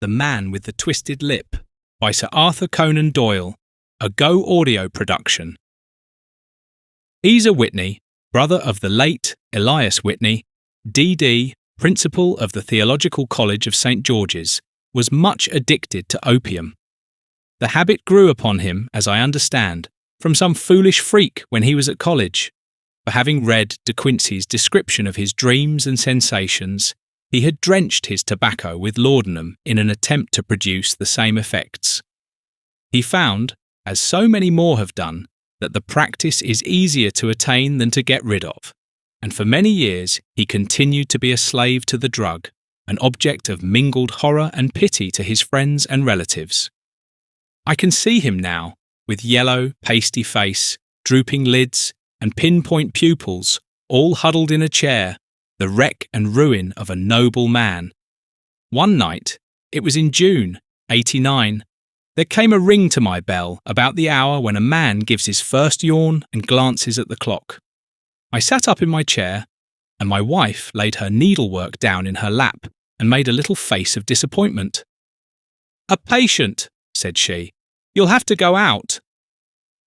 The Man with the Twisted Lip by Sir Arthur Conan Doyle, a Go audio production. Ezer Whitney, brother of the late Elias Whitney, D.D., principal of the Theological College of St. George's, was much addicted to opium. The habit grew upon him, as I understand, from some foolish freak when he was at college. For having read De Quincey's description of his dreams and sensations, he had drenched his tobacco with laudanum in an attempt to produce the same effects. He found, as so many more have done, that the practice is easier to attain than to get rid of, and for many years he continued to be a slave to the drug, an object of mingled horror and pity to his friends and relatives. I can see him now, with yellow, pasty face, drooping lids, and pinpoint pupils, all huddled in a chair, the wreck and ruin of a noble man. One night, it was in June, '89, there came a ring to my bell about the hour when a man gives his first yawn and glances at the clock. I sat up in my chair, and my wife laid her needlework down in her lap and made a little face of disappointment. "A patient," said she. "You'll have to go out."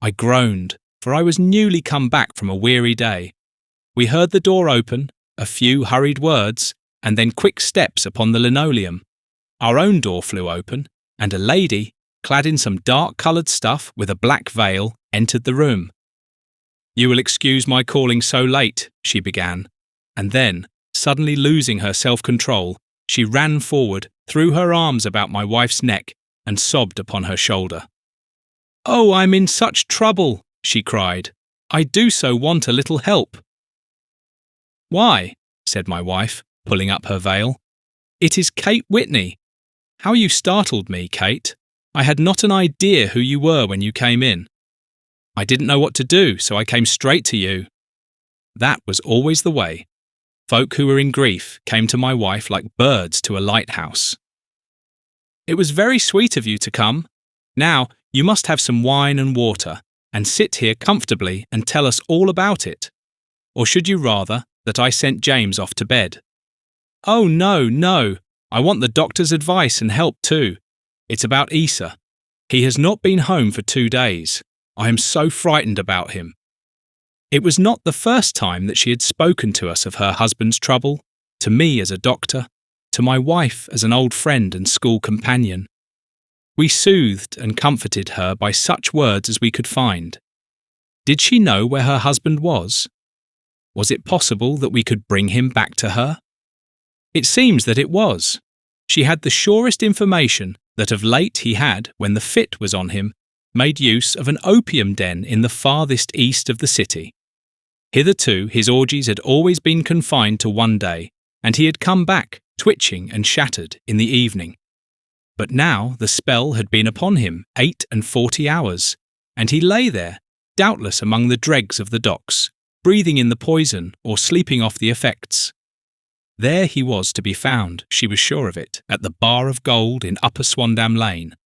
I groaned, for I was newly come back from a weary day. We heard the door open, a few hurried words, and then quick steps upon the linoleum. Our own door flew open, and a lady, clad in some dark-coloured stuff with a black veil, entered the room. "You will excuse my calling so late," she began, and then, suddenly losing her self-control, she ran forward, threw her arms about my wife's neck, and sobbed upon her shoulder. "Oh, I'm in such trouble," she cried. "I do so want a little help." "Why?" said my wife, pulling up her veil. "It is Kate Whitney. How you startled me, Kate. I had not an idea who you were when you came in. I didn't know what to do, so I came straight to you." That was always the way. Folk who were in grief came to my wife like birds to a lighthouse. "It was very sweet of you to come. Now, you must have some wine and water, and sit here comfortably and tell us all about it. Or should you rather that I sent James off to bed?" "Oh, no, no. I want the doctor's advice and help too. It's about Ezer. He has not been home for 2 days. I am so frightened about him." It was not the first time that she had spoken to us of her husband's trouble, to me as a doctor, to my wife as an old friend and school companion. We soothed and comforted her by such words as we could find. Did she know where her husband was? Was it possible that we could bring him back to her? It seems that it was. She had the surest information that of late he had, when the fit was on him, made use of an opium den in the farthest east of the city. Hitherto his orgies had always been confined to one day, and he had come back, twitching and shattered, in the evening. But now the spell had been upon him 48 hours, and he lay there, doubtless among the dregs of the docks, breathing in the poison or sleeping off the effects. There he was to be found, she was sure of it, at the Bar of Gold in Upper Swandam Lane.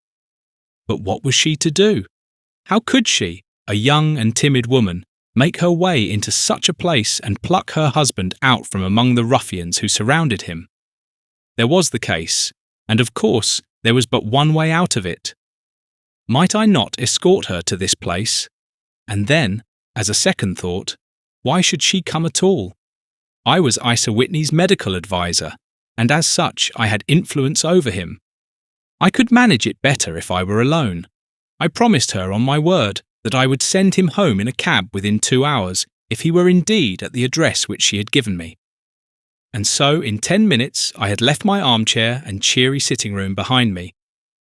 But what was she to do? How could she, a young and timid woman, make her way into such a place and pluck her husband out from among the ruffians who surrounded him? There was the case, and of course there was but one way out of it. Might I not escort her to this place? And then, as a second thought, why should she come at all? I was Ezer Whitney's medical adviser, and as such I had influence over him. I could manage it better if I were alone. I promised her on my word that I would send him home in a cab within 2 hours if he were indeed at the address which she had given me. And so in 10 minutes I had left my armchair and cheery sitting room behind me,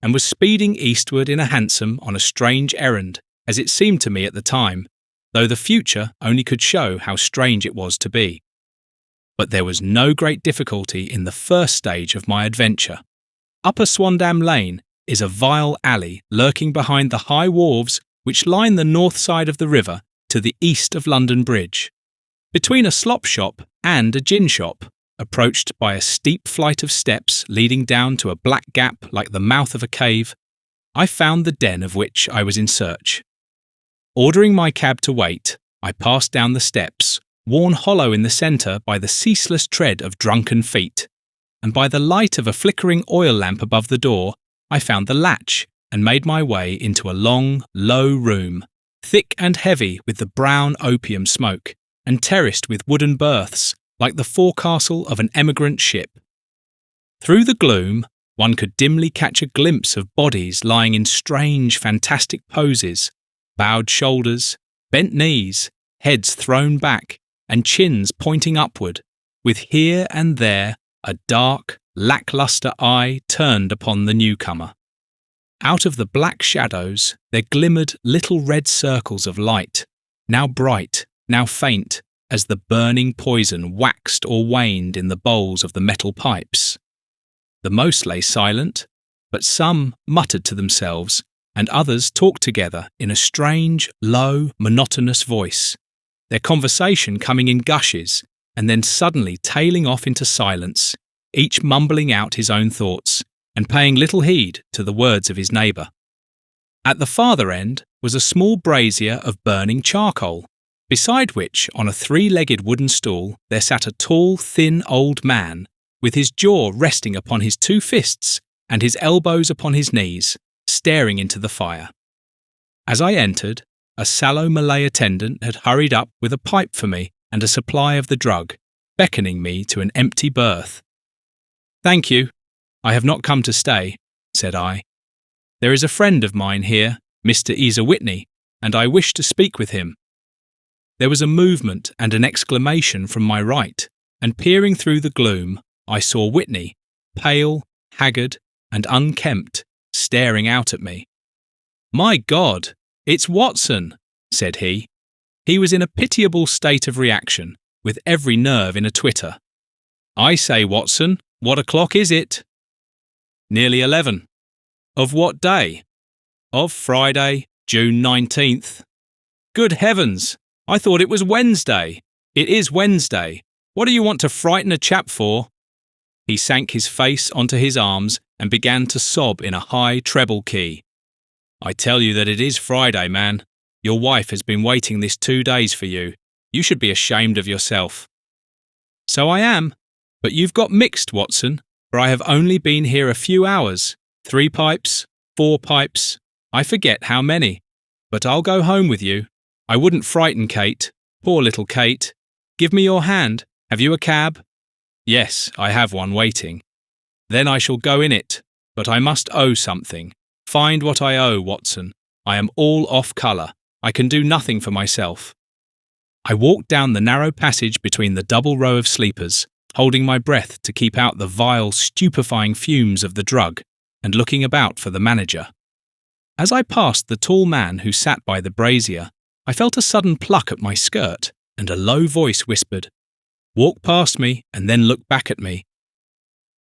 and was speeding eastward in a hansom on a strange errand, as it seemed to me at the time, though the future only could show how strange it was to be. But there was no great difficulty in the first stage of my adventure. Upper Swandam Lane is a vile alley lurking behind the high wharves which line the north side of the river to the east of London Bridge. Between a slop shop and a gin shop, approached by a steep flight of steps leading down to a black gap like the mouth of a cave, I found the den of which I was in search. Ordering my cab to wait, I passed down the steps, worn hollow in the centre by the ceaseless tread of drunken feet, and by the light of a flickering oil lamp above the door, I found the latch and made my way into a long, low room, thick and heavy with the brown opium smoke, and terraced with wooden berths, like the forecastle of an emigrant ship. Through the gloom, one could dimly catch a glimpse of bodies lying in strange, fantastic poses, bowed shoulders, bent knees, heads thrown back, and chins pointing upward, with here and there a dark, lacklustre eye turned upon the newcomer. Out of the black shadows there glimmered little red circles of light, now bright, now faint, as the burning poison waxed or waned in the bowls of the metal pipes. The most lay silent, but some muttered to themselves, and others talked together in a strange, low, monotonous voice, their conversation coming in gushes and then suddenly tailing off into silence, each mumbling out his own thoughts and paying little heed to the words of his neighbour. At the farther end was a small brazier of burning charcoal, beside which, on a three-legged wooden stool, there sat a tall, thin old man, with his jaw resting upon his two fists and his elbows upon his knees, staring into the fire. As I entered, a sallow Malay attendant had hurried up with a pipe for me and a supply of the drug, beckoning me to an empty berth. "Thank you. I have not come to stay," said I. "There is a friend of mine here, Mr. Isa Whitney, and I wish to speak with him." There was a movement and an exclamation from my right, and peering through the gloom, I saw Whitney, pale, haggard, and unkempt, staring out at me. "My God, it's Watson," said he. He was in a pitiable state of reaction, with every nerve in a twitter. "I say, Watson, what o'clock is it?" "Nearly 11. "Of what day?" "Of Friday, June 19th. "Good heavens! I thought it was Wednesday." "It is Wednesday. What do you want to frighten a chap for?" He sank his face onto his arms and began to sob in a high treble key. "I tell you that it is Friday, man. Your wife has been waiting this 2 days for you. You should be ashamed of yourself." "So I am. But you've got mixed, Watson, for I have only been here a few hours. 3 pipes, 4 pipes, I forget how many. But I'll go home with you. I wouldn't frighten Kate. Poor little Kate. Give me your hand. Have you a cab?" "Yes, I have one waiting." "Then I shall go in it. But I must owe something. Find what I owe, Watson. I am all off colour. I can do nothing for myself." I walked down the narrow passage between the double row of sleepers, holding my breath to keep out the vile, stupefying fumes of the drug, and looking about for the manager. As I passed the tall man who sat by the brazier, I felt a sudden pluck at my skirt, and a low voice whispered, "Walk past me and then look back at me."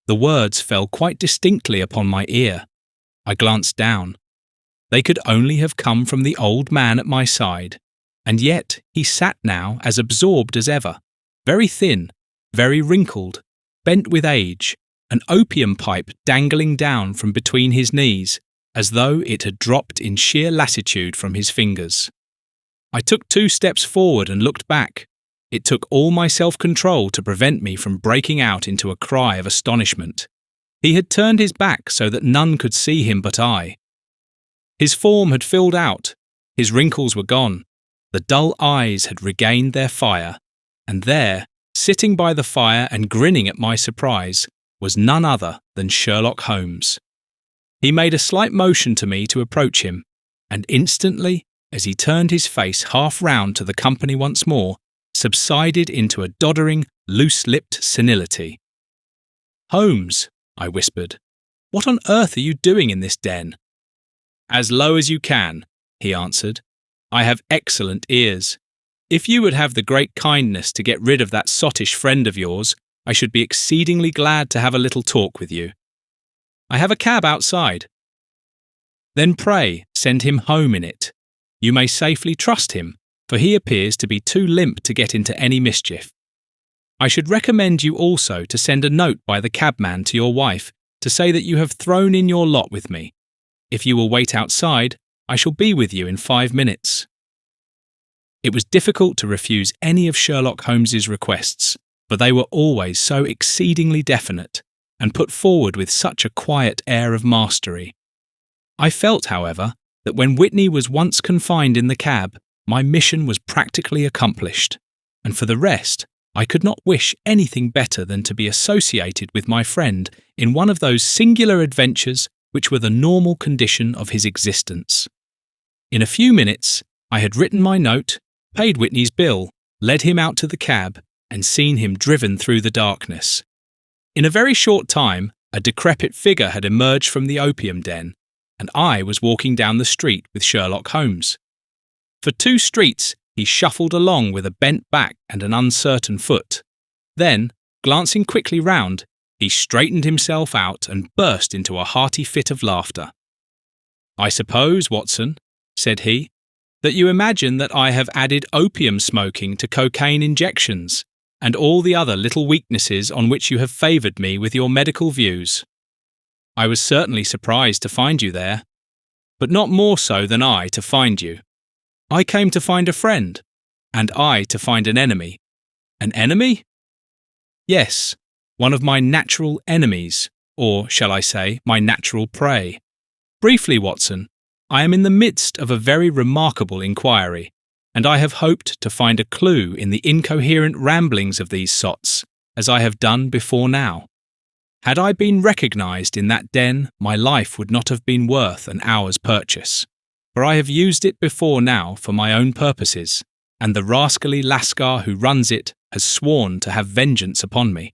The words fell quite distinctly upon my ear. I glanced down. They could only have come from the old man at my side, and yet he sat now as absorbed as ever, very thin, very wrinkled, bent with age, an opium pipe dangling down from between his knees, as though it had dropped in sheer lassitude from his fingers. I took 2 steps forward and looked back. It took all my self-control to prevent me from breaking out into a cry of astonishment. He had turned his back so that none could see him but I. His form had filled out, his wrinkles were gone, the dull eyes had regained their fire, and there, sitting by the fire and grinning at my surprise, was none other than Sherlock Holmes. He made a slight motion to me to approach him, and instantly, as he turned his face half round to the company once more, subsided into a doddering, loose-lipped senility. "Holmes," I whispered, "what on earth are you doing in this den?" "As low as you can," he answered. "I have excellent ears. If you would have the great kindness to get rid of that sottish friend of yours, I should be exceedingly glad to have a little talk with you. I have a cab outside." "Then pray send him home in it. You may safely trust him, for he appears to be too limp to get into any mischief. I should recommend you also to send a note by the cabman to your wife to say that you have thrown in your lot with me. If you will wait outside, I shall be with you in 5 minutes." It was difficult to refuse any of Sherlock Holmes's requests, for they were always so exceedingly definite, and put forward with such a quiet air of mastery. I felt, however, that when Whitney was once confined in the cab, my mission was practically accomplished, and for the rest, I could not wish anything better than to be associated with my friend in one of those singular adventures which were the normal condition of his existence. In a few minutes, I had written my note, paid Whitney's bill, led him out to the cab, and seen him driven through the darkness. In a very short time, a decrepit figure had emerged from the opium den, and I was walking down the street with Sherlock Holmes. For 2 streets, he shuffled along with a bent back and an uncertain foot. Then, glancing quickly round, he straightened himself out and burst into a hearty fit of laughter. "I suppose, Watson," said he, "that you imagine that I have added opium smoking to cocaine injections, and all the other little weaknesses on which you have favoured me with your medical views. I was certainly surprised to find you there, but not more so than I to find you. I came to find a friend, and I to find an enemy. An enemy? Yes, one of my natural enemies, or, shall I say, my natural prey. Briefly, Watson, I am in the midst of a very remarkable inquiry, and I have hoped to find a clue in the incoherent ramblings of these sots, as I have done before now. Had I been recognised in that den, my life would not have been worth an hour's purchase, for I have used it before now for my own purposes, and the rascally lascar who runs it has sworn to have vengeance upon me.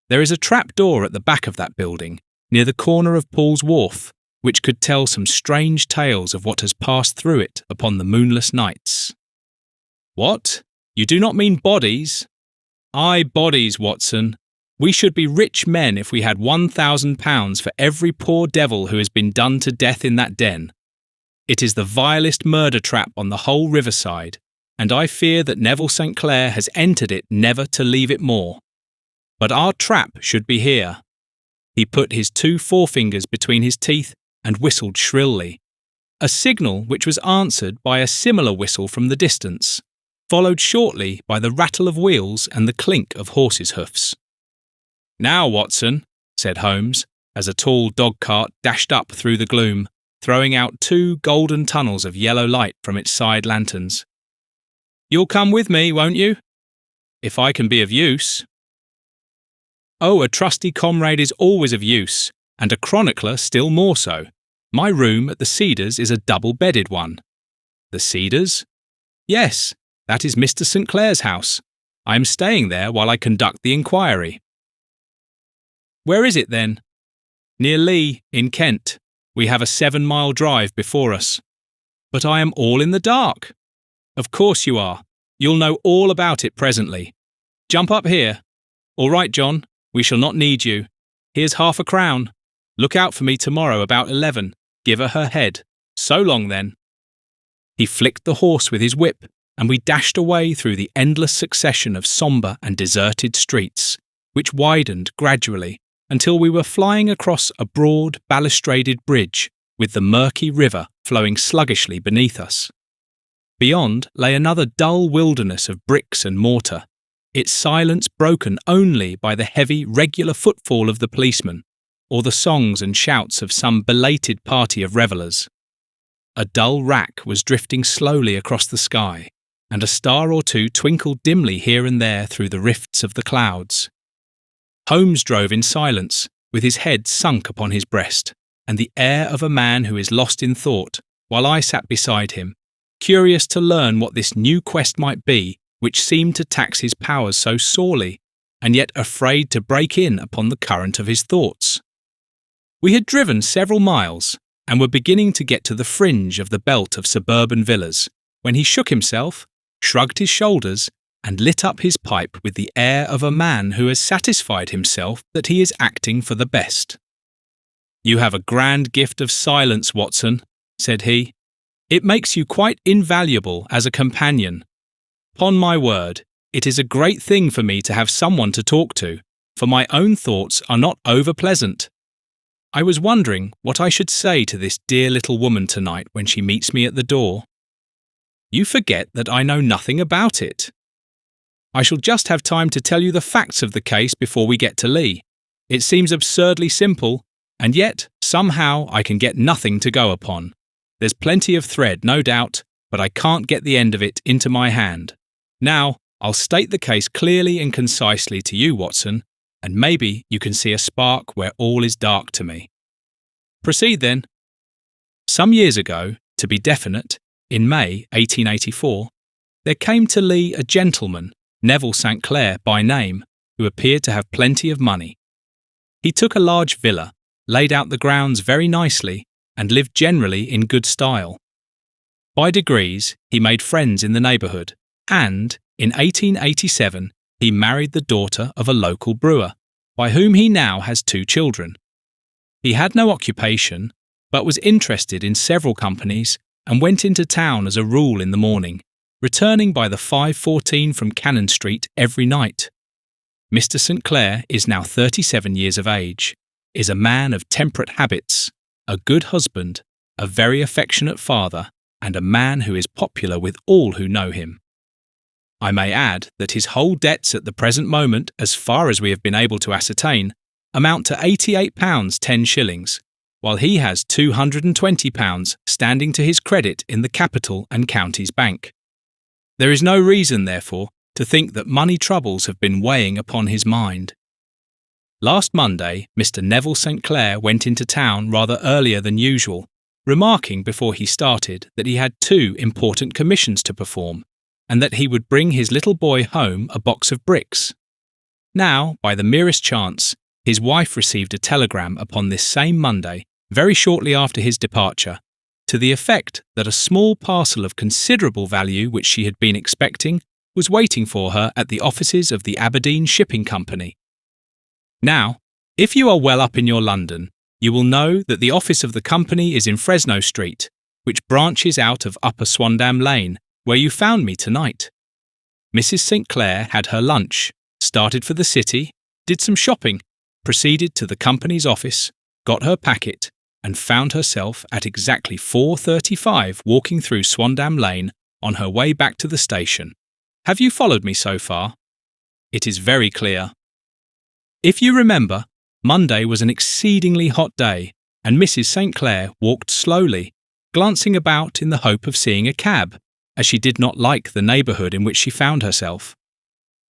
There is a trap-door at the back of that building, near the corner of Paul's Wharf, which could tell some strange tales of what has passed through it upon the moonless nights." "What? You do not mean bodies?" "Aye, bodies, Watson. We should be rich men if we had £1,000 for every poor devil who has been done to death in that den. It is the vilest murder trap on the whole riverside, and I fear that Neville St. Clair has entered it never to leave it more. But our trap should be here." He put his 2 forefingers between his teeth and whistled shrilly, a signal which was answered by a similar whistle from the distance, followed shortly by the rattle of wheels and the clink of horses' hoofs. "Now, Watson," said Holmes, as a tall dog-cart dashed up through the gloom, throwing out 2 golden tunnels of yellow light from its side lanterns. "You'll come with me, won't you?" "If I can be of use." "Oh, a trusty comrade is always of use, and a chronicler still more so. My room at the Cedars is a double-bedded one." "The Cedars?" "Yes, that is Mr. St. Clair's house. I am staying there while I conduct the inquiry." "Where is it, then?" "Near Lee, in Kent. We have a 7-mile drive before us." "But I am all in the dark." "Of course you are. You'll know all about it presently. Jump up here." "All right, John. We shall not need you. Here's £half-a-crown. Look out for me tomorrow about 11. Give her head. So long, then." He flicked the horse with his whip, and we dashed away through the endless succession of sombre and deserted streets, which widened gradually until we were flying across a broad, balustraded bridge, with the murky river flowing sluggishly beneath us. Beyond lay another dull wilderness of bricks and mortar, its silence broken only by the heavy, regular footfall of the policeman, or the songs and shouts of some belated party of revellers. A dull wrack was drifting slowly across the sky, and a star or two twinkled dimly here and there through the rifts of the clouds. Holmes drove in silence, with his head sunk upon his breast, and the air of a man who is lost in thought, while I sat beside him, curious to learn what this new quest might be which seemed to tax his powers so sorely, and yet afraid to break in upon the current of his thoughts. We had driven several miles, and were beginning to get to the fringe of the belt of suburban villas, when he shook himself, shrugged his shoulders, and lit up his pipe with the air of a man who has satisfied himself that he is acting for the best. "You have a grand gift of silence, Watson," said he. "It makes you quite invaluable as a companion. 'Pon my word, it is a great thing for me to have someone to talk to, for my own thoughts are not over-pleasant. I was wondering what I should say to this dear little woman tonight when she meets me at the door. You forget that I know nothing about it. I shall just have time to tell you the facts of the case before we get to Lee. It seems absurdly simple, and yet somehow I can get nothing to go upon. There's plenty of thread, no doubt, but I can't get the end of it into my hand. Now, I'll state the case clearly and concisely to you, Watson, and maybe you can see a spark where all is dark to me. Proceed then. Some years ago, to be definite, in May 1884, there came to Lee a gentleman, Neville St. Clair by name, who appeared to have plenty of money. He took a large villa, laid out the grounds very nicely, and lived generally in good style. By degrees, he made friends in the neighbourhood, and, in 1887, he married the daughter of a local brewer, by whom he now has 2 children. He had no occupation, but was interested in several companies and went into town as a rule in the morning, returning by the 5:14 from Cannon Street every night. Mr. St. Clair is now 37 years of age, is a man of temperate habits, a good husband, a very affectionate father, and a man who is popular with all who know him. I may add that his whole debts at the present moment, as far as we have been able to ascertain, amount to £88 10s, while he has £220 standing to his credit in the Capital and Counties Bank. There is no reason, therefore, to think that money troubles have been weighing upon his mind. Last Monday, Mr. Neville St. Clair went into town rather earlier than usual, remarking before he started that he had 2 important commissions to perform, and that he would bring his little boy home a box of bricks. Now, by the merest chance, his wife received a telegram upon this same Monday, very shortly after his departure, to the effect that a small parcel of considerable value which she had been expecting was waiting for her at the offices of the Aberdeen Shipping Company. Now, if you are well up in your London, you will know that the office of the company is in Fresno Street, which branches out of Upper Swandam Lane, where you found me tonight. Mrs. St. Clair had her lunch, started for the city, did some shopping, proceeded to the company's office, got her packet, and found herself at exactly 4:35 walking through Swandam Lane on her way back to the station. Have you followed me so far? It is very clear. If you remember, Monday was an exceedingly hot day, and Mrs. St. Clair walked slowly, glancing about in the hope of seeing a cab, as she did not like the neighbourhood in which she found herself.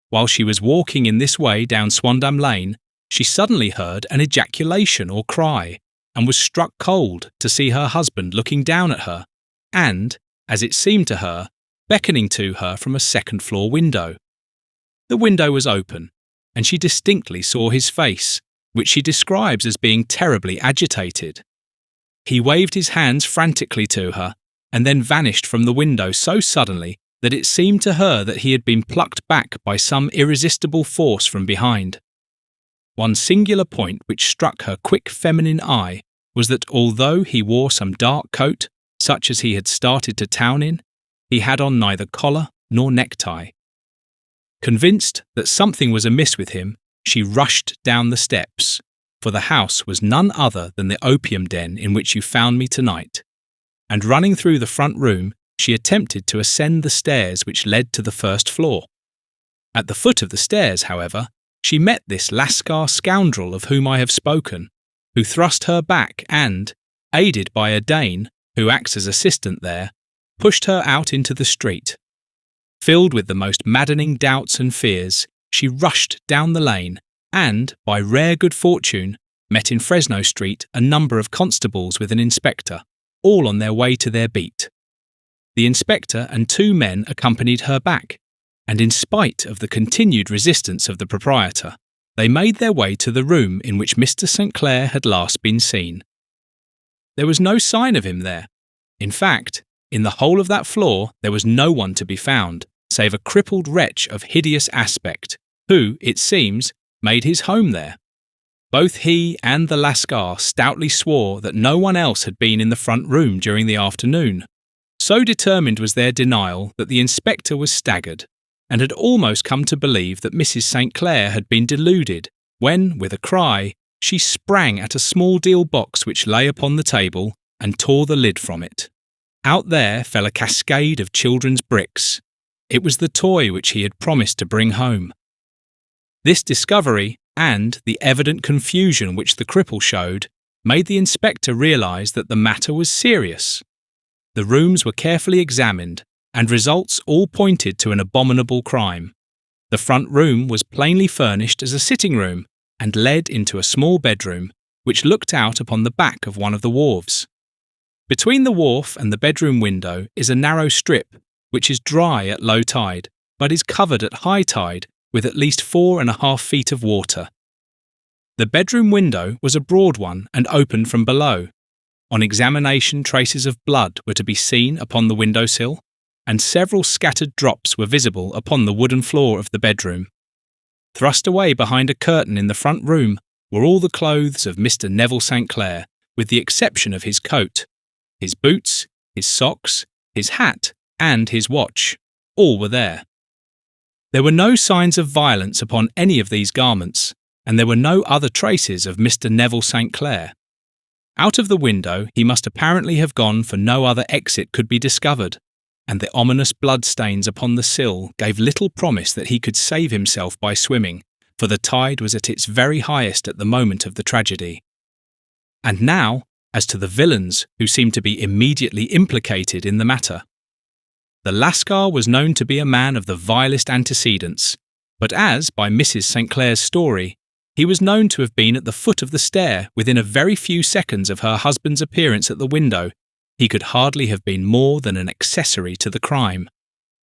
While she was walking in this way down Swandam Lane, she suddenly heard an ejaculation or cry, and was struck cold to see her husband looking down at her, and, as it seemed to her, beckoning to her from a second-floor window. The window was open, and she distinctly saw his face, which she describes as being terribly agitated. He waved his hands frantically to her, and then vanished from the window so suddenly that it seemed to her that he had been plucked back by some irresistible force from behind. One singular point which struck her quick feminine eye was that although he wore some dark coat, such as he had started to town in, he had on neither collar nor necktie. Convinced that something was amiss with him, she rushed down the steps, for the house was none other than the opium den in which you found me tonight, and running through the front room, she attempted to ascend the stairs which led to the first floor. At the foot of the stairs, however, she met this Lascar scoundrel of whom I have spoken, who thrust her back and, aided by a Dane, who acts as assistant there, pushed her out into the street. Filled with the most maddening doubts and fears, she rushed down the lane and, by rare good fortune, met in Fresno Street a number of constables with an inspector, all on their way to their beat. The inspector and 2 men accompanied her back, and in spite of the continued resistance of the proprietor, they made their way to the room in which Mr. St. Clair had last been seen. There was no sign of him there. In fact, in the whole of that floor there was no one to be found, save a crippled wretch of hideous aspect, who, it seems, made his home there. Both he and the Lascar stoutly swore that no one else had been in the front room during the afternoon. So determined was their denial that the inspector was staggered, and had almost come to believe that Mrs. St. Clair had been deluded, when, with a cry, she sprang at a small deal box which lay upon the table and tore the lid from it. Out there fell a cascade of children's bricks. It was the toy which he had promised to bring home. This discovery, and the evident confusion which the cripple showed made the inspector realise that the matter was serious. The rooms were carefully examined, and results all pointed to an abominable crime. The front room was plainly furnished as a sitting room and led into a small bedroom, which looked out upon the back of one of the wharves. Between the wharf and the bedroom window is a narrow strip, which is dry at low tide, but is covered at high tide with at least 4.5 feet of water. The bedroom window was a broad one and opened from below. On examination, traces of blood were to be seen upon the windowsill, and several scattered drops were visible upon the wooden floor of the bedroom. Thrust away behind a curtain in the front room were all the clothes of Mr. Neville St. Clair, with the exception of his coat. His boots, his socks, his hat, and his watch, all were there. There were no signs of violence upon any of these garments, and there were no other traces of Mr. Neville St. Clair. Out of the window he must apparently have gone, for no other exit could be discovered, and the ominous bloodstains upon the sill gave little promise that he could save himself by swimming, for the tide was at its very highest at the moment of the tragedy. And now, as to the villains who seemed to be immediately implicated in the matter. The Lascar was known to be a man of the vilest antecedents, but as, by Mrs. St. Clair's story, he was known to have been at the foot of the stair within a very few seconds of her husband's appearance at the window, he could hardly have been more than an accessory to the crime.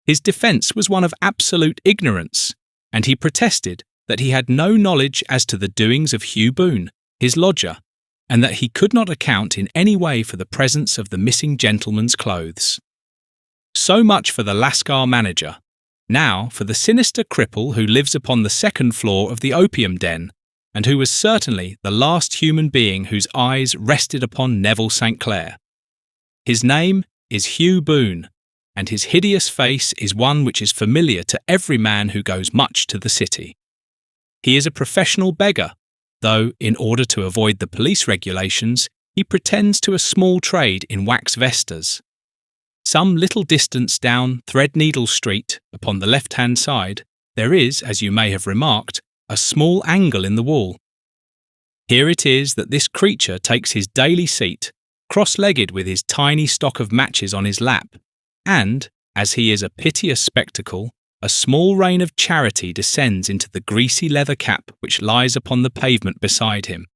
His defence was one of absolute ignorance, and he protested that he had no knowledge as to the doings of Hugh Boone, his lodger, and that he could not account in any way for the presence of the missing gentleman's clothes. So much for the Lascar manager. Now for the sinister cripple who lives upon the second floor of the opium den, and who was certainly the last human being whose eyes rested upon Neville St. Clair. His name is Hugh Boone, and his hideous face is one which is familiar to every man who goes much to the city. He is a professional beggar, though, in order to avoid the police regulations, he pretends to a small trade in wax vestas. Some little distance down Threadneedle Street, upon the left-hand side, there is, as you may have remarked, a small angle in the wall. Here it is that this creature takes his daily seat, cross-legged with his tiny stock of matches on his lap, and, as he is a piteous spectacle, a small rain of charity descends into the greasy leather cap which lies upon the pavement beside him.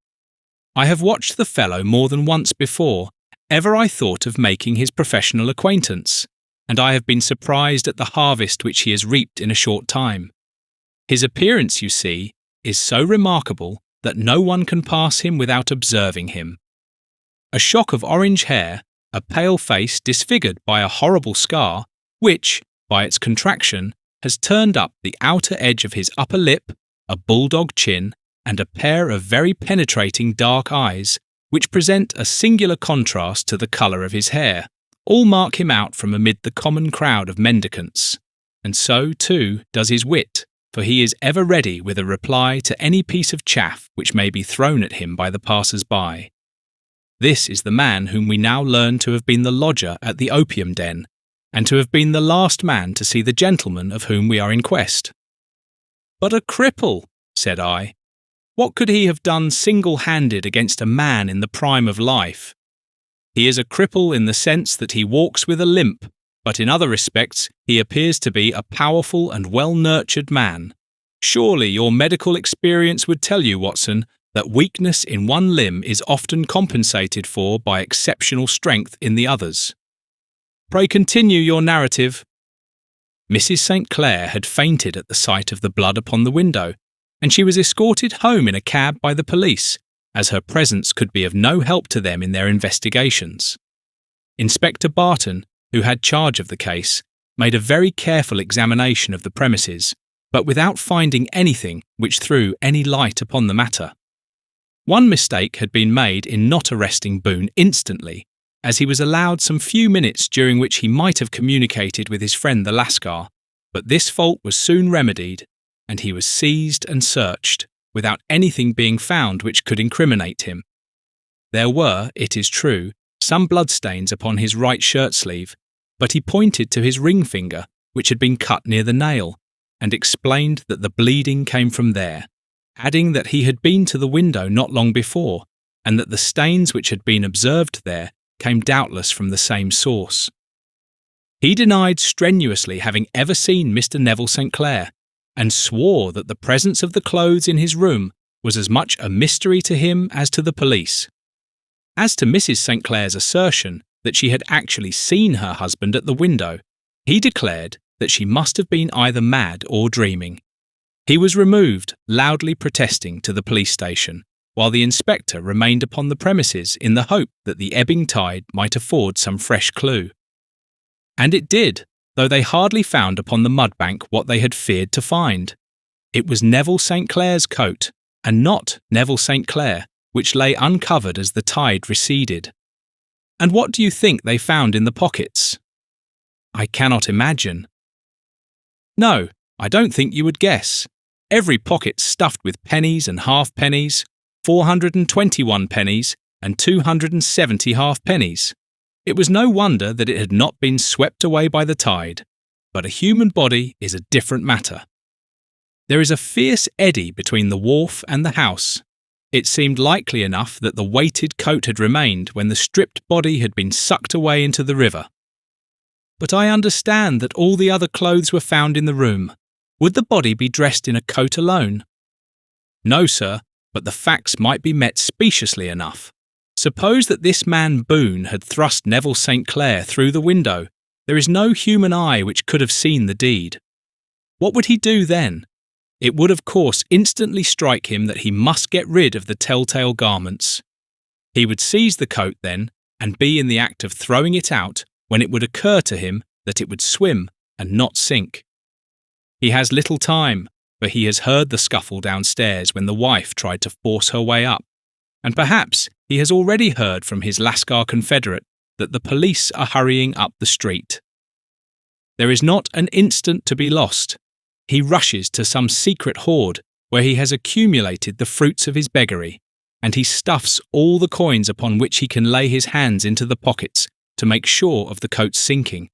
I have watched the fellow more than once before ever I thought of making his professional acquaintance, and I have been surprised at the harvest which he has reaped in a short time. His appearance, you see, is so remarkable that no one can pass him without observing him. A shock of orange hair, a pale face disfigured by a horrible scar, which, by its contraction, has turned up the outer edge of his upper lip, a bulldog chin, and a pair of very penetrating dark eyes, which present a singular contrast to the colour of his hair, all mark him out from amid the common crowd of mendicants. And so, too, does his wit, for he is ever ready with a reply to any piece of chaff which may be thrown at him by the passers-by. This is the man whom we now learn to have been the lodger at the opium den, and to have been the last man to see the gentleman of whom we are in quest. "But a cripple," said I. "What could he have done single-handed against a man in the prime of life? He is a cripple in the sense that he walks with a limp, but in other respects he appears to be a powerful and well-nurtured man. Surely your medical experience would tell you, Watson, that weakness in one limb is often compensated for by exceptional strength in the others. Pray continue your narrative." Mrs. St. Clair had fainted at the sight of the blood upon the window, and she was escorted home in a cab by the police, as her presence could be of no help to them in their investigations. Inspector Barton, who had charge of the case, made a very careful examination of the premises, but without finding anything which threw any light upon the matter. One mistake had been made in not arresting Boone instantly, as he was allowed some few minutes during which he might have communicated with his friend the Lascar, but this fault was soon remedied, and he was seized and searched, without anything being found which could incriminate him. There were, it is true, some bloodstains upon his right shirt-sleeve, but he pointed to his ring finger, which had been cut near the nail, and explained that the bleeding came from there, adding that he had been to the window not long before, and that the stains which had been observed there came doubtless from the same source. He denied strenuously having ever seen Mr. Neville St. Clair, and swore that the presence of the clothes in his room was as much a mystery to him as to the police. As to Mrs. St. Clair's assertion that she had actually seen her husband at the window, he declared that she must have been either mad or dreaming. He was removed, loudly protesting, to the police station, while the inspector remained upon the premises in the hope that the ebbing tide might afford some fresh clue. And it did, though they hardly found upon the mudbank what they had feared to find. It was Neville St. Clair's coat, and not Neville St. Clair, which lay uncovered as the tide receded. And what do you think they found in the pockets? I cannot imagine. No, I don't think you would guess. Every pocket stuffed with pennies and halfpennies, 421 pennies, and 270 halfpennies. It was no wonder that it had not been swept away by the tide, but a human body is a different matter. There is a fierce eddy between the wharf and the house. It seemed likely enough that the weighted coat had remained when the stripped body had been sucked away into the river. But I understand that all the other clothes were found in the room. Would the body be dressed in a coat alone? No, sir, but the facts might be met speciously enough. Suppose that this man Boone had thrust Neville St. Clair through the window. There is no human eye which could have seen the deed. What would he do then? It would of course instantly strike him that he must get rid of the telltale garments. He would seize the coat then, and be in the act of throwing it out when it would occur to him that it would swim and not sink. He has little time, for he has heard the scuffle downstairs when the wife tried to force her way up, and perhaps he has already heard from his Lascar confederate that the police are hurrying up the street. There is not an instant to be lost. He rushes to some secret hoard where he has accumulated the fruits of his beggary, and he stuffs all the coins upon which he can lay his hands into the pockets to make sure of the coat's sinking.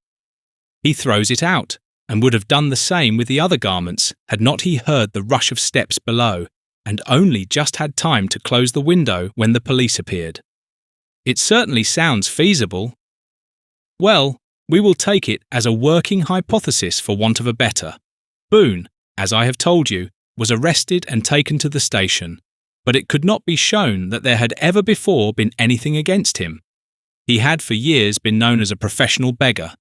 He throws it out, and would have done the same with the other garments had not he heard the rush of steps below, and only just had time to close the window when the police appeared. It certainly sounds feasible. Well, we will take it as a working hypothesis for want of a better. Boone, as I have told you, was arrested and taken to the station, but it could not be shown that there had ever before been anything against him. He had for years been known as a professional beggar,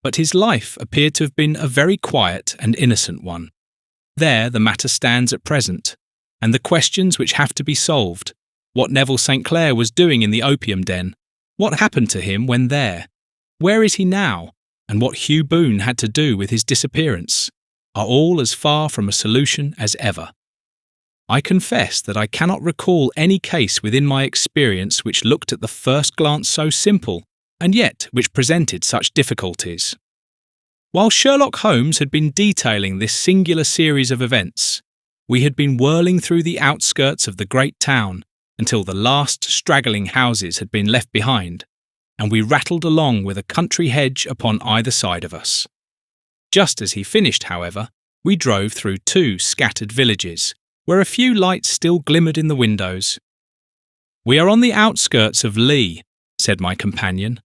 but his life appeared to have been a very quiet and innocent one. There the matter stands at present, and the questions which have to be solved: what Neville St. Clair was doing in the opium den, what happened to him when there, where is he now, and what Hugh Boone had to do with his disappearance, are all as far from a solution as ever. I confess that I cannot recall any case within my experience which looked at the first glance so simple, and yet which presented such difficulties. While Sherlock Holmes had been detailing this singular series of events, we had been whirling through the outskirts of the great town until the last straggling houses had been left behind, and we rattled along with a country hedge upon either side of us. Just as he finished, however, we drove through 2 scattered villages, where a few lights still glimmered in the windows. "We are on the outskirts of Lee," said my companion.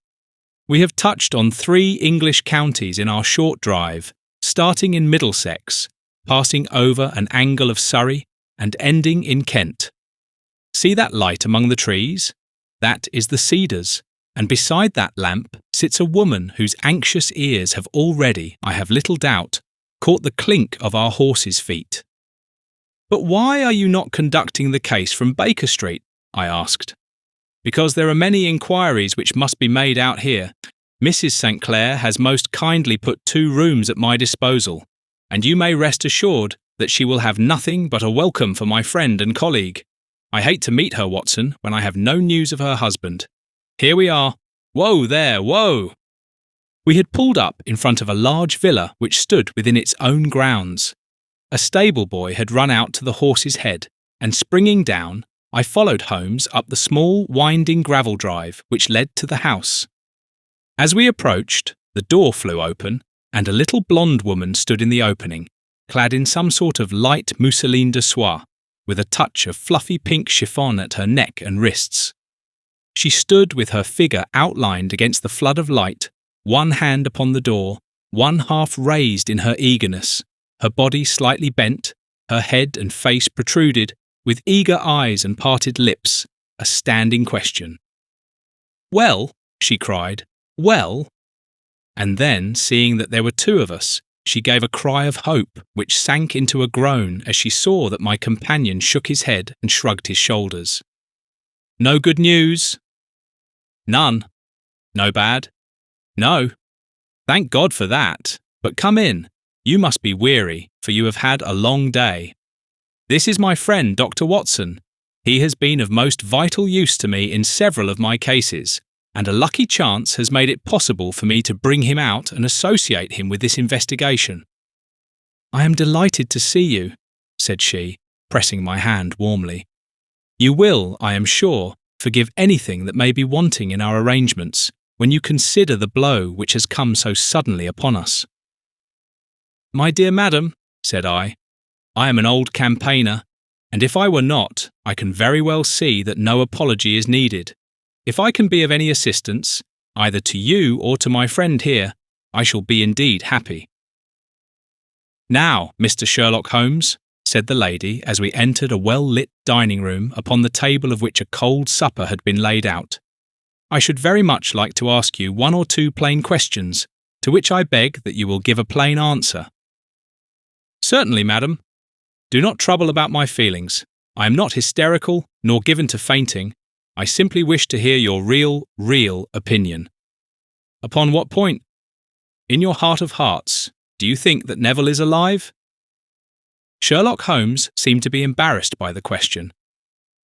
"We have touched on 3 English counties in our short drive, starting in Middlesex, passing over an angle of Surrey, and ending in Kent. See that light among the trees? That is the Cedars, and beside that lamp sits a woman whose anxious ears have already, I have little doubt, caught the clink of our horses' feet." "But why are you not conducting the case from Baker Street?" I asked. "Because there are many inquiries which must be made out here. Mrs. St. Clair has most kindly put 2 rooms at my disposal, and you may rest assured that she will have nothing but a welcome for my friend and colleague. I hate to meet her, Watson, when I have no news of her husband. Here we are. Whoa there, whoa!" We had pulled up in front of a large villa which stood within its own grounds. A stable boy had run out to the horse's head, and springing down, I followed Holmes up the small, winding gravel drive which led to the house. As we approached, the door flew open, and a little blonde woman stood in the opening, clad in some sort of light mousseline de soie, with a touch of fluffy pink chiffon at her neck and wrists. She stood with her figure outlined against the flood of light, one hand upon the door, one half raised in her eagerness, her body slightly bent, her head and face protruded, with eager eyes and parted lips, a standing question. "Well?" she cried. "Well?" And then, seeing that there were two of us, she gave a cry of hope which sank into a groan as she saw that my companion shook his head and shrugged his shoulders. "No good news?" "None." "No bad?" "No." "Thank God for that. But come in. You must be weary, for you have had a long day. This is my friend Dr. Watson. He has been of most vital use to me in several of my cases, and a lucky chance has made it possible for me to bring him out and associate him with this investigation." "I am delighted to see you," said she, pressing my hand warmly. "You will, I am sure, forgive anything that may be wanting in our arrangements when you consider the blow which has come so suddenly upon us." "My dear madam," said I am an old campaigner, and if I were not, I can very well see that no apology is needed. If I can be of any assistance, either to you or to my friend here, I shall be indeed happy." "Now, Mr. Sherlock Holmes," said the lady as we entered a well-lit dining room upon the table of which a cold supper had been laid out, "I should very much like to ask you one or two plain questions, to which I beg that you will give a plain answer." "Certainly, madam. Do not trouble about my feelings. I am not hysterical, nor given to fainting. I simply wish to hear your real opinion." "Upon what point?" "In your heart of hearts, do you think that Neville is alive?" Sherlock Holmes seemed to be embarrassed by the question.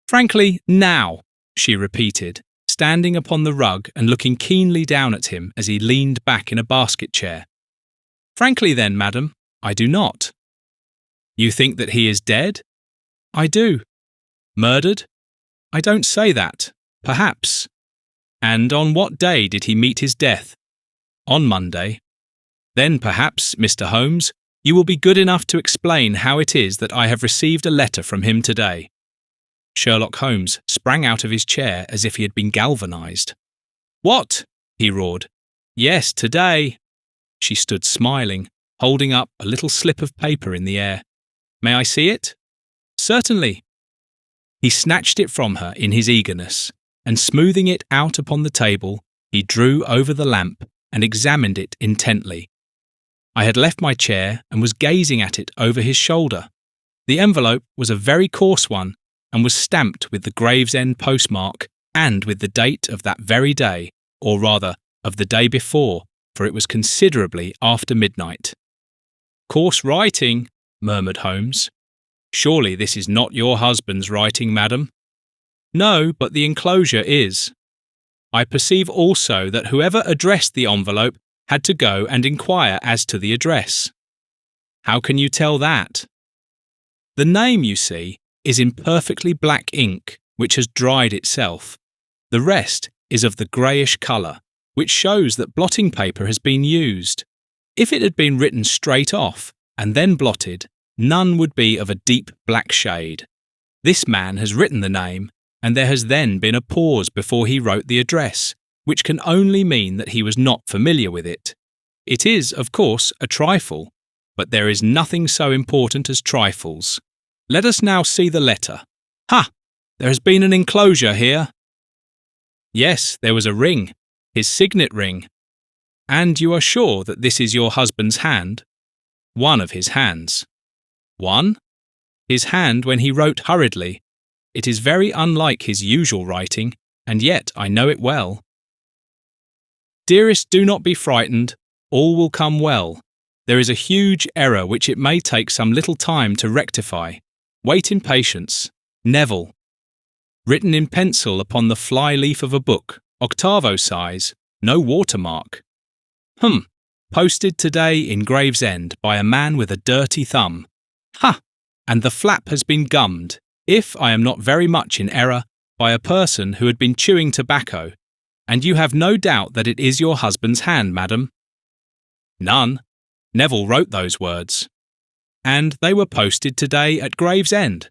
"Frankly, now," she repeated, standing upon the rug and looking keenly down at him as he leaned back in a basket chair. "Frankly then, madam, I do not." "You think that he is dead?" "I do." "Murdered?" "I don't say that. Perhaps." "And on what day did he meet his death?" "On Monday." "Then perhaps, Mr. Holmes, you will be good enough to explain how it is that I have received a letter from him today." Sherlock Holmes sprang out of his chair as if he had been galvanized. "What?" he roared. "Yes, today." She stood smiling, holding up a little slip of paper in the air. "May I see it?" "Certainly." He snatched it from her in his eagerness, and smoothing it out upon the table, he drew over the lamp and examined it intently. I had left my chair and was gazing at it over his shoulder. The envelope was a very coarse one, and was stamped with the Gravesend postmark and with the date of that very day, or rather, of the day before, for it was considerably after midnight. "Coarse writing," murmured Holmes. "Surely this is not your husband's writing, madam?" "No, but the enclosure is." "I perceive also that whoever addressed the envelope had to go and inquire as to the address." "How can you tell that?" "The name, you see, is in perfectly black ink, which has dried itself. The rest is of the greyish colour, which shows that blotting paper has been used. If it had been written straight off, and then blotted, none would be of a deep black shade. This man has written the name, and there has then been a pause before he wrote the address, which can only mean that he was not familiar with it. It is, of course, a trifle, but there is nothing so important as trifles. Let us now see the letter. Ha! There has been an enclosure here." "Yes, there was a ring, his signet ring." "And you are sure that this is your husband's hand?" "One of his hands." "One?" "His hand when he wrote hurriedly. It is very unlike his usual writing, and yet I know it well." "Dearest, do not be frightened. All will come well. There is a huge error which it may take some little time to rectify. Wait in patience. Neville." Written in pencil upon the fly-leaf of a book, octavo size, no watermark. Posted today in Gravesend by a man with a dirty thumb. Ha! And the flap has been gummed, if I am not very much in error, by a person who had been chewing tobacco, and you have no doubt that it is your husband's hand, madam?" "None. Neville wrote those words." "And they were posted today at Gravesend?"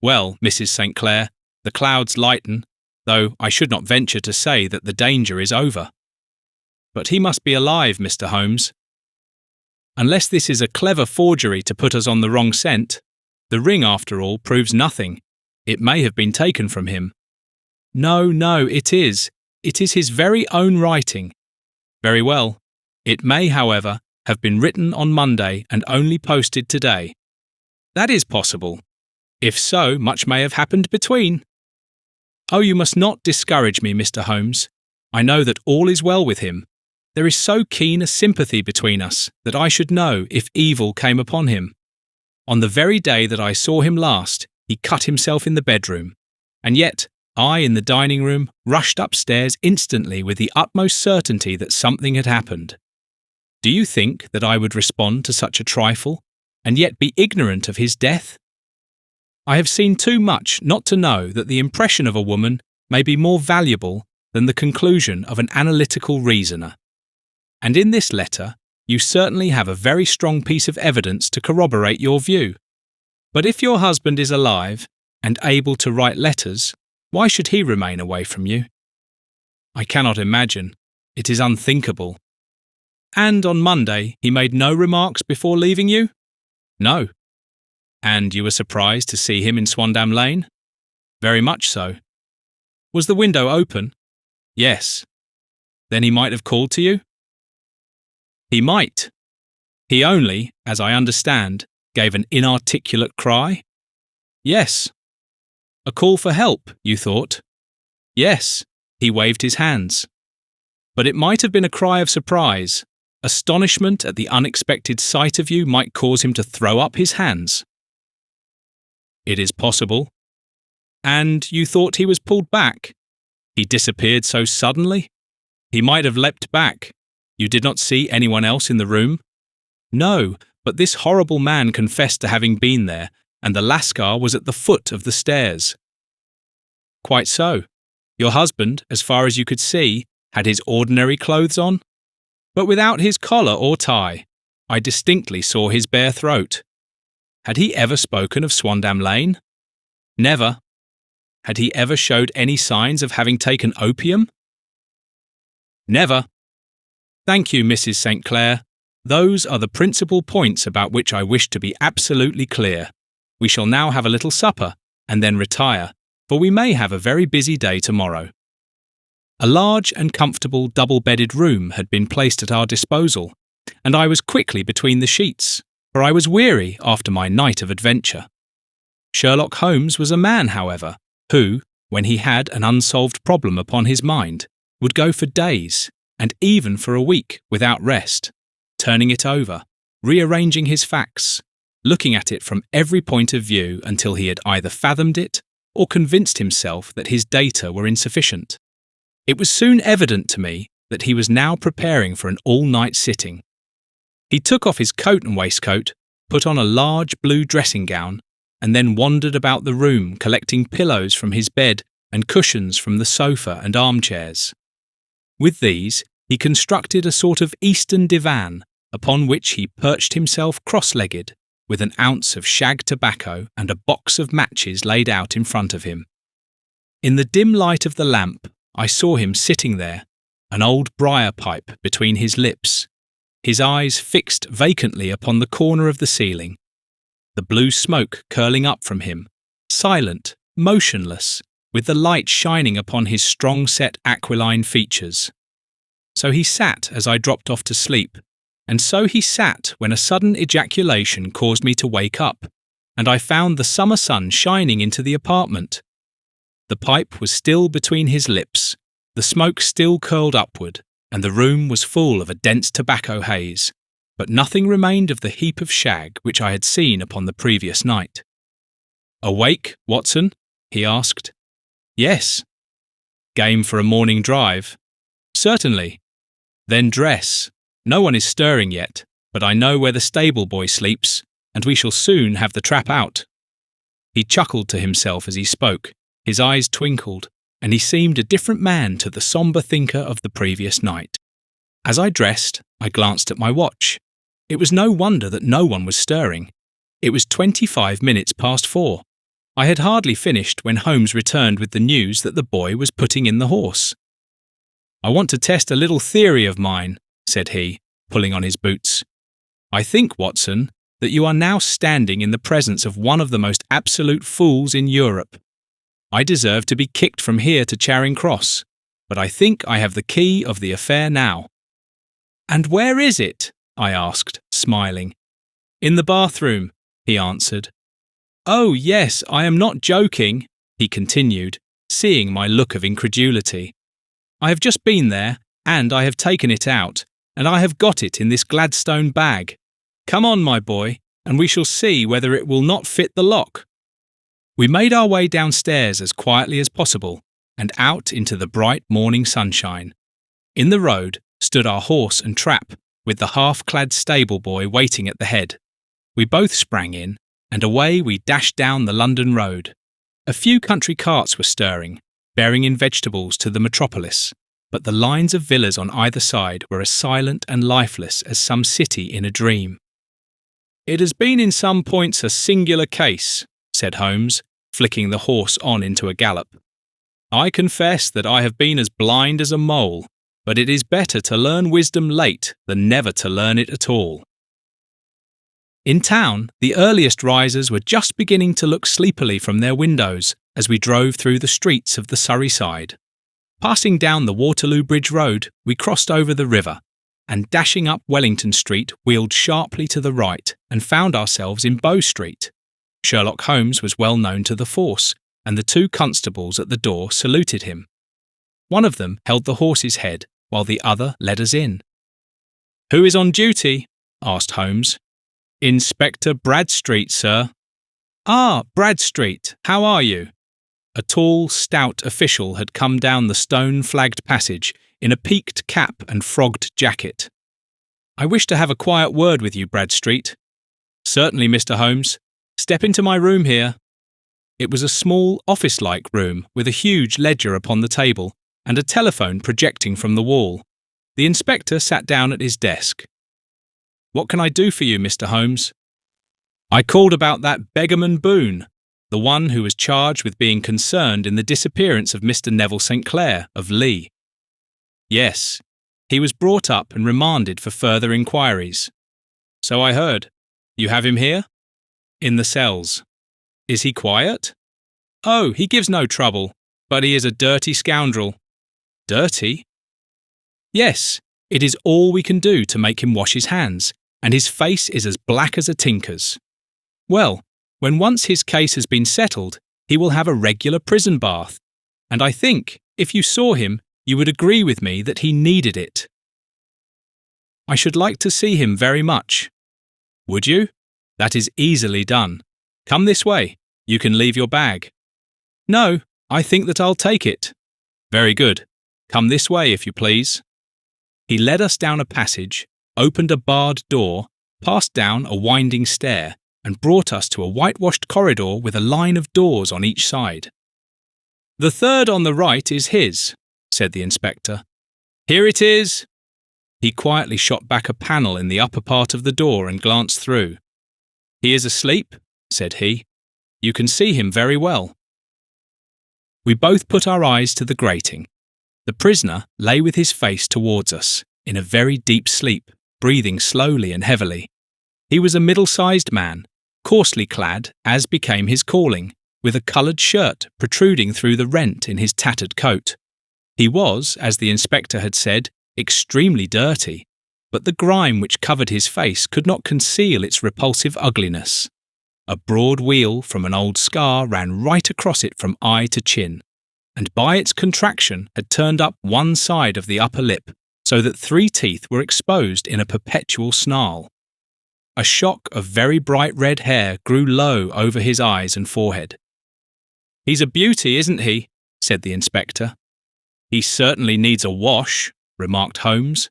Well, Mrs. St. Clair, the clouds lighten, though I should not venture to say that the danger is over. But he must be alive, Mr. Holmes. Unless this is a clever forgery to put us on the wrong scent, the ring, after all, proves nothing. It may have been taken from him. No, it is. It is his very own writing. Very well. It may, however, have been written on Monday and only posted today. That is possible. If so, much may have happened between. Oh, you must not discourage me, Mr. Holmes. I know that all is well with him. There is so keen a sympathy between us that I should know if evil came upon him. On the very day that I saw him last, he cut himself in the bedroom, and yet I, in the dining room, rushed upstairs instantly with the utmost certainty that something had happened. Do you think that I would respond to such a trifle, and yet be ignorant of his death? I have seen too much not to know that the impression of a woman may be more valuable than the conclusion of an analytical reasoner. And in this letter, you certainly have a very strong piece of evidence to corroborate your view. But if your husband is alive and able to write letters, why should he remain away from you? I cannot imagine. It is unthinkable. And on Monday he made no remarks before leaving you? No. And you were surprised to see him in Swandam Lane? Very much so. Was the window open? Yes. Then he might have called to you? He might. He only, as I understand, gave an inarticulate cry? Yes. A call for help, you thought? Yes. He waved his hands. But it might have been a cry of surprise. Astonishment at the unexpected sight of you might cause him to throw up his hands. It is possible. And you thought he was pulled back? He disappeared so suddenly? He might have leapt back. You did not see anyone else in the room? No, but this horrible man confessed to having been there, and the Lascar was at the foot of the stairs. Quite so. Your husband, as far as you could see, had his ordinary clothes on, but without his collar or tie. I distinctly saw his bare throat. Had he ever spoken of Swandam Lane? Never. Had he ever showed any signs of having taken opium? Never. Thank you, Mrs. St. Clair. Those are the principal points about which I wish to be absolutely clear. We shall now have a little supper, and then retire, for we may have a very busy day tomorrow. A large and comfortable double-bedded room had been placed at our disposal, and I was quickly between the sheets, for I was weary after my night of adventure. Sherlock Holmes was a man, however, who, when he had an unsolved problem upon his mind, would go for days, and even for a week, without rest, turning it over, rearranging his facts, looking at it from every point of view until he had either fathomed it or convinced himself that his data were insufficient. It was soon evident to me that he was now preparing for an all-night sitting. He took off his coat and waistcoat, put on a large blue dressing gown, and then wandered about the room collecting pillows from his bed and cushions from the sofa and armchairs. With these, he constructed a sort of Eastern divan, upon which he perched himself cross-legged, with an ounce of shag tobacco and a box of matches laid out in front of him. In the dim light of the lamp, I saw him sitting there, an old briar pipe between his lips, his eyes fixed vacantly upon the corner of the ceiling, the blue smoke curling up from him, silent, motionless, with the light shining upon his strong-set aquiline features. So he sat as I dropped off to sleep, and so he sat when a sudden ejaculation caused me to wake up, and I found the summer sun shining into the apartment. The pipe was still between his lips, the smoke still curled upward, and the room was full of a dense tobacco haze, but nothing remained of the heap of shag which I had seen upon the previous night. "Awake, Watson?" he asked. "Yes." "Game for a morning drive?" "Certainly." "Then dress. No one is stirring yet, but I know where the stable boy sleeps, and we shall soon have the trap out." He chuckled to himself as he spoke, his eyes twinkled, and he seemed a different man to the sombre thinker of the previous night. As I dressed, I glanced at my watch. It was no wonder that no one was stirring. It was 25 minutes past 4. I had hardly finished when Holmes returned with the news that the boy was putting in the horse. "I want to test a little theory of mine," said he, pulling on his boots. "I think, Watson, that you are now standing in the presence of one of the most absolute fools in Europe. I deserve to be kicked from here to Charing Cross, but I think I have the key of the affair now." "And where is it?" I asked, smiling. "In the bathroom," he answered. "Oh, yes, I am not joking," he continued, seeing my look of incredulity. "I have just been there, and I have taken it out, and I have got it in this Gladstone bag. Come on, my boy, and we shall see whether it will not fit the lock." We made our way downstairs as quietly as possible, and out into the bright morning sunshine. In the road stood our horse and trap, with the half-clad stable boy waiting at the head. We both sprang in, and away we dashed down the London road. A few country carts were stirring, bearing in vegetables to the metropolis, but the lines of villas on either side were as silent and lifeless as some city in a dream. "It has been in some points a singular case," said Holmes, flicking the horse on into a gallop. "I confess that I have been as blind as a mole, but it is better to learn wisdom late than never to learn it at all." In town, the earliest risers were just beginning to look sleepily from their windows as we drove through the streets of the Surrey side. Passing down the Waterloo Bridge Road, we crossed over the river, and dashing up Wellington Street, wheeled sharply to the right and found ourselves in Bow Street. Sherlock Holmes was well known to the force, and the two constables at the door saluted him. One of them held the horse's head, while the other led us in. "Who is on duty?" asked Holmes. "Inspector Bradstreet, sir." "Ah, Bradstreet, how are you?" A tall, stout official had come down the stone-flagged passage in a peaked cap and frogged jacket. "I wish to have a quiet word with you, Bradstreet." "Certainly, Mr. Holmes. Step into my room here." It was a small, office-like room with a huge ledger upon the table and a telephone projecting from the wall. The inspector sat down at his desk. "What can I do for you, Mr. Holmes?" "I called about that beggarman Boone, the one who was charged with being concerned in the disappearance of Mr. Neville St. Clair of Lee." "Yes. He was brought up and remanded for further inquiries." "So I heard. You have him here?" "In the cells." "Is he quiet?" "Oh, he gives no trouble, but he is a dirty scoundrel." "Dirty?" "Yes, it is all we can do to make him wash his hands, and his face is as black as a tinker's. Well, when once his case has been settled, he will have a regular prison bath, and I think, if you saw him, you would agree with me that he needed it." "I should like to see him very much." "Would you? That is easily done. Come this way. You can leave your bag." "No, I think that I'll take it." "Very good. Come this way, if you please." He led us down a passage, opened a barred door, passed down a winding stair, and brought us to a whitewashed corridor with a line of doors on each side. "The third on the right is his," said the inspector. "Here it is." He quietly shot back a panel in the upper part of the door and glanced through. "He is asleep," said he. "You can see him very well." We both put our eyes to the grating. The prisoner lay with his face towards us, in a very deep sleep, breathing slowly and heavily. He was a middle-sized man, coarsely clad, as became his calling, with a coloured shirt protruding through the rent in his tattered coat. He was, as the inspector had said, extremely dirty, but the grime which covered his face could not conceal its repulsive ugliness. A broad wheal from an old scar ran right across it from eye to chin, and by its contraction had turned up one side of the upper lip, so that 3 teeth were exposed in a perpetual snarl. A shock of very bright red hair grew low over his eyes and forehead. "He's a beauty, isn't he?" said the inspector. "He certainly needs a wash," remarked Holmes.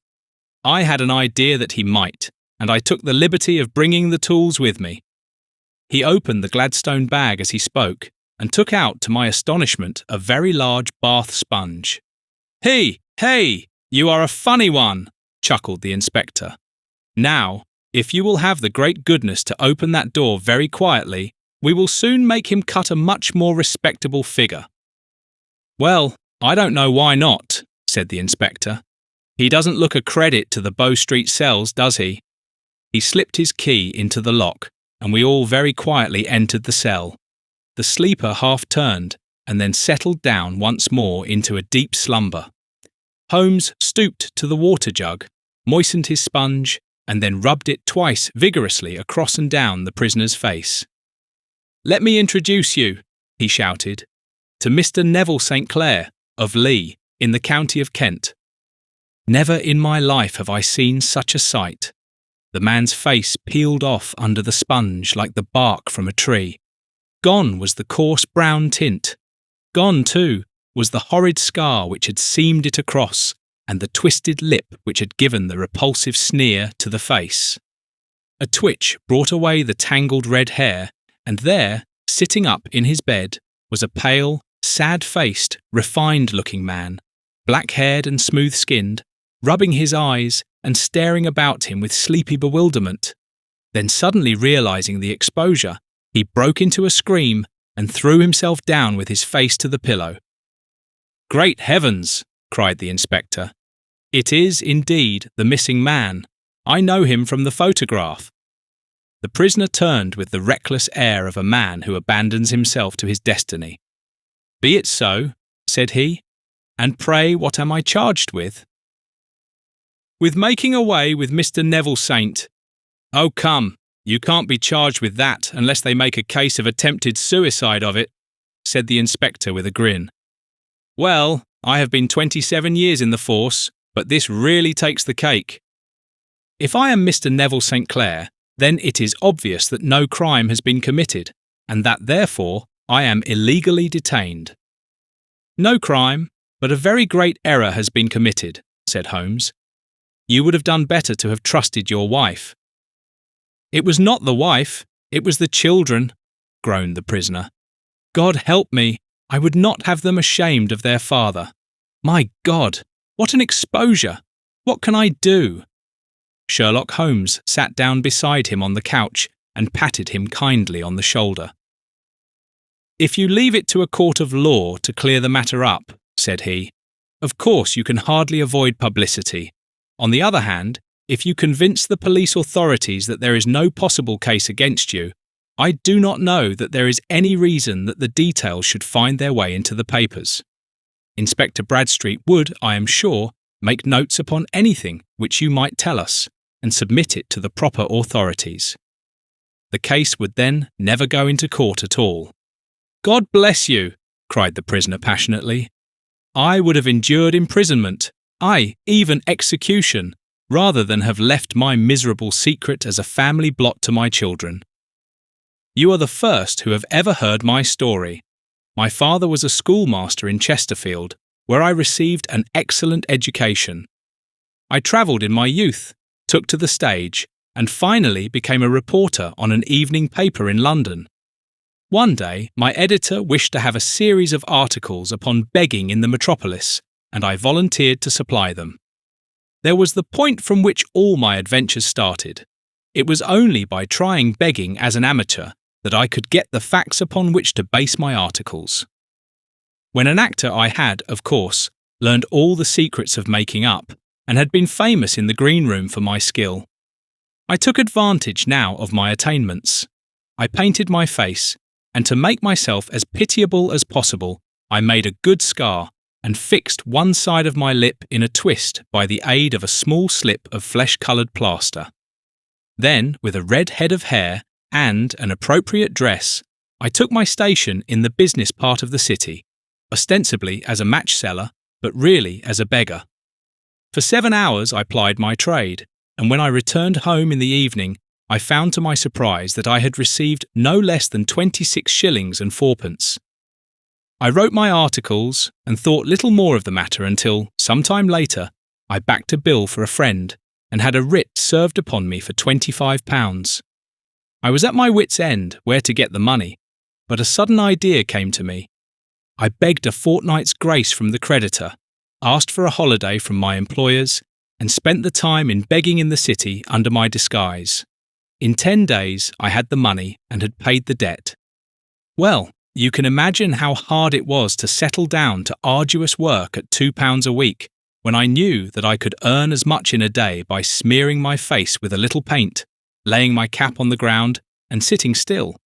"I had an idea that he might, and I took the liberty of bringing the tools with me." He opened the Gladstone bag as he spoke, and took out, to my astonishment, a very large bath sponge. "Hey, you are a funny one," chuckled the inspector. "Now, if you will have the great goodness to open that door very quietly, We will soon make him cut a much more respectable figure." "Well, I don't know why not," said the inspector. "He doesn't look a credit to the Bow Street cells, does he?" He slipped his key into the lock, and we all very quietly entered the cell. The sleeper half turned, and then settled down once more into a deep slumber. Holmes stooped to the water jug, moistened his sponge, and then rubbed it twice vigorously across and down the prisoner's face. "Let me introduce you," he shouted, "to Mr. Neville St. Clair, of Lee, in the county of Kent." Never in my life have I seen such a sight. The man's face peeled off under the sponge like the bark from a tree. Gone was the coarse brown tint. Gone, too, was the horrid scar which had seamed it across, and the twisted lip which had given the repulsive sneer to the face. A twitch brought away the tangled red hair, and there, sitting up in his bed, was a pale, sad-faced, refined-looking man, black-haired and smooth-skinned, rubbing his eyes and staring about him with sleepy bewilderment. Then suddenly realizing the exposure, he broke into a scream and threw himself down with his face to the pillow. "Great heavens!" cried the inspector. "It is, indeed, the missing man. I know him from the photograph." The prisoner turned with the reckless air of a man who abandons himself to his destiny. "Be it so," said he. "And pray what am I charged with?" "With making away with Mr. Neville St." "Oh, come, you can't be charged with that unless they make a case of attempted suicide of it," said the inspector with a grin. "Well, I have been 27 years in the force, but this really takes the cake. If I am Mr. Neville St. Clair, then it is obvious that no crime has been committed, and that therefore I am illegally detained." "No crime, but a very great error has been committed," said Holmes. "You would have done better to have trusted your wife." "It was not the wife, it was the children," groaned the prisoner. "God help me, I would not have them ashamed of their father. My God, what an exposure! What can I do?" Sherlock Holmes sat down beside him on the couch and patted him kindly on the shoulder. "If you leave it to a court of law to clear the matter up," said he, "of course you can hardly avoid publicity. On the other hand, if you convince the police authorities that there is no possible case against you, I do not know that there is any reason that the details should find their way into the papers. Inspector Bradstreet would, I am sure, make notes upon anything which you might tell us, and submit it to the proper authorities. The case would then never go into court at all." "God bless you!" cried the prisoner passionately. "I would have endured imprisonment, aye, even execution, rather than have left my miserable secret as a family blot to my children. You are the first who have ever heard my story. My father was a schoolmaster in Chesterfield, where I received an excellent education. I travelled in my youth, took to the stage, and finally became a reporter on an evening paper in London. One day, my editor wished to have a series of articles upon begging in the metropolis, and I volunteered to supply them. There was the point from which all my adventures started. It was only by trying begging as an amateur that I could get the facts upon which to base my articles. When an actor I had, of course, learned all the secrets of making up, and had been famous in the green room for my skill. I took advantage now of my attainments. I painted my face, and to make myself as pitiable as possible, I made a good scar and fixed one side of my lip in a twist by the aid of a small slip of flesh-coloured plaster. Then, with a red head of hair and an appropriate dress, I took my station in the business part of the city, ostensibly as a match seller, but really as a beggar. For 7 hours I plied my trade, and when I returned home in the evening, I found to my surprise that I had received no less than 26 shillings and fourpence. I wrote my articles and thought little more of the matter until, some time later, I backed a bill for a friend and had a writ served upon me for £25. I was at my wits' end where to get the money, but a sudden idea came to me. I begged a fortnight's grace from the creditor, asked for a holiday from my employers, and spent the time in begging in the city under my disguise. In 10 days I had the money and had paid the debt, Well, you can imagine how hard it was to settle down to arduous work at £2 a week when I knew that I could earn as much in a day by smearing my face with a little paint, laying my cap on the ground, and sitting still.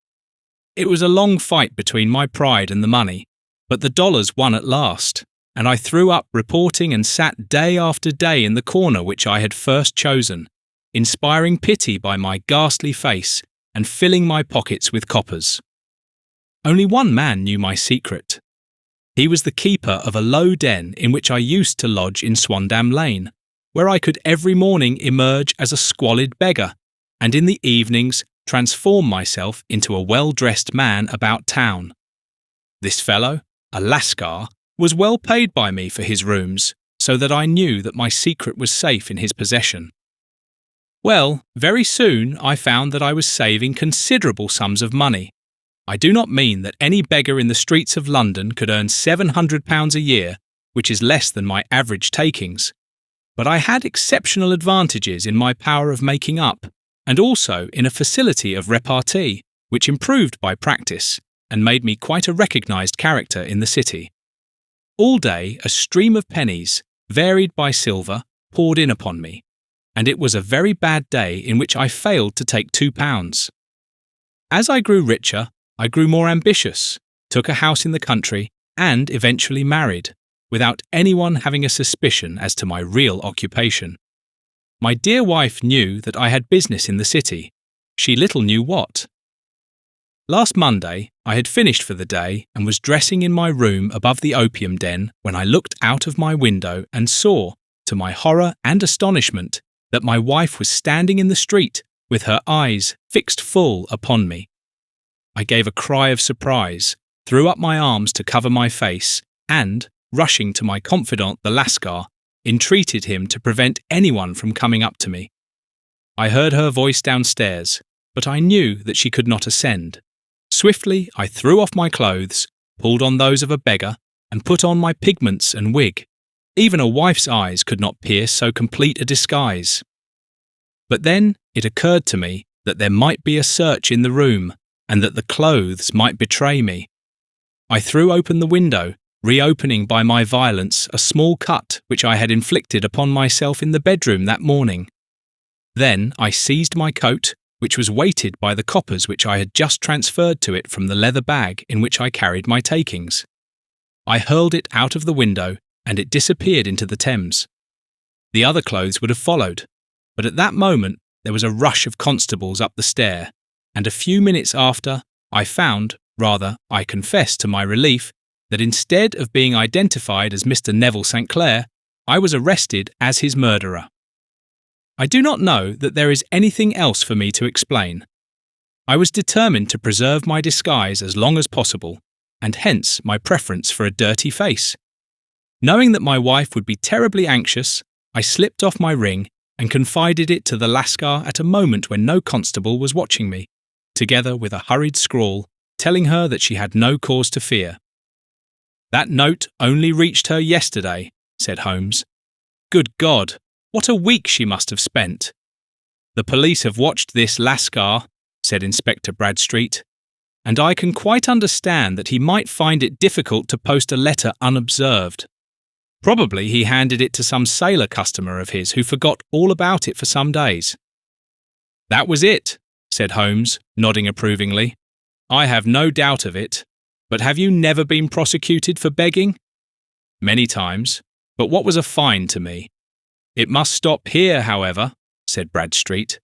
It was a long fight between my pride and the money, but the dollars won at last, and I threw up reporting and sat day after day in the corner which I had first chosen, inspiring pity by my ghastly face and filling my pockets with coppers. Only one man knew my secret. He was the keeper of a low den in which I used to lodge in Swandam Lane, where I could every morning emerge as a squalid beggar, and in the evenings transform myself into a well-dressed man about town. This fellow, a Lascar, was well paid by me for his rooms, so that I knew that my secret was safe in his possession. Well, very soon I found that I was saving considerable sums of money. I do not mean that any beggar in the streets of London could earn £700 a year, which is less than my average takings, but I had exceptional advantages in my power of making up, and also in a facility of repartee, which improved by practice and made me quite a recognised character in the city. All day a stream of pennies, varied by silver, poured in upon me, and it was a very bad day in which I failed to take £2. As I grew richer, I grew more ambitious, took a house in the country, and eventually married, without anyone having a suspicion as to my real occupation. My dear wife knew that I had business in the city. She little knew what. Last Monday, I had finished for the day and was dressing in my room above the opium den when I looked out of my window and saw, to my horror and astonishment, that my wife was standing in the street with her eyes fixed full upon me. I gave a cry of surprise, threw up my arms to cover my face, and, rushing to my confidant the Lascar, entreated him to prevent anyone from coming up to me. I heard her voice downstairs, but I knew that she could not ascend. Swiftly I threw off my clothes, pulled on those of a beggar, and put on my pigments and wig. Even a wife's eyes could not pierce so complete a disguise. But then it occurred to me that there might be a search in the room, and that the clothes might betray me. I threw open the window, reopening by my violence a small cut which I had inflicted upon myself in the bedroom that morning. Then I seized my coat, which was weighted by the coppers which I had just transferred to it from the leather bag in which I carried my takings. I hurled it out of the window, and it disappeared into the Thames. The other clothes would have followed, but at that moment there was a rush of constables up the stair, and a few minutes after, I found, rather, I confess to my relief, that instead of being identified as Mr. Neville St. Clair, I was arrested as his murderer. I do not know that there is anything else for me to explain. I was determined to preserve my disguise as long as possible, and hence my preference for a dirty face. Knowing that my wife would be terribly anxious, I slipped off my ring and confided it to the Lascar at a moment when no constable was watching me, together with a hurried scrawl telling her that she had no cause to fear. "That note only reached her yesterday," said Holmes. "Good God, what a week she must have spent." "The police have watched this Lascar," said Inspector Bradstreet, "and I can quite understand that he might find it difficult to post a letter unobserved. Probably he handed it to some sailor customer of his who forgot all about it for some days." "That was it," said Holmes, nodding approvingly. "I have no doubt of it. But have you never been prosecuted for begging?" "Many times, but what was a fine to me?" "It must stop here, however," said Bradstreet.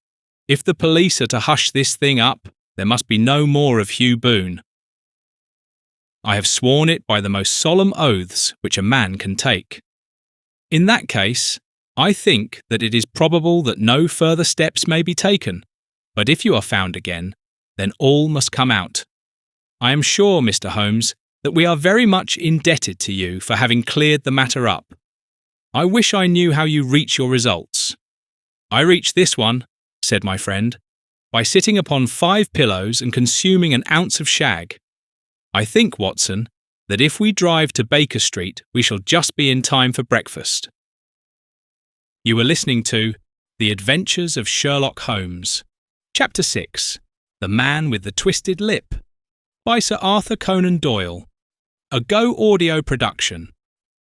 "If the police are to hush this thing up, there must be no more of Hugh Boone. I have sworn it by the most solemn oaths which a man can take. In that case, I think that it is probable that no further steps may be taken, but if you are found again, then all must come out. I am sure, Mr. Holmes, that we are very much indebted to you for having cleared the matter up. I wish I knew how you reach your results." "I reach this one," said my friend, "by sitting upon 5 pillows and consuming an ounce of shag. I think, Watson, that if we drive to Baker Street, we shall just be in time for breakfast." You were listening to The Adventures of Sherlock Holmes, Chapter 6, The Man with the Twisted Lip. by Sir Arthur Conan Doyle, a Go audio production.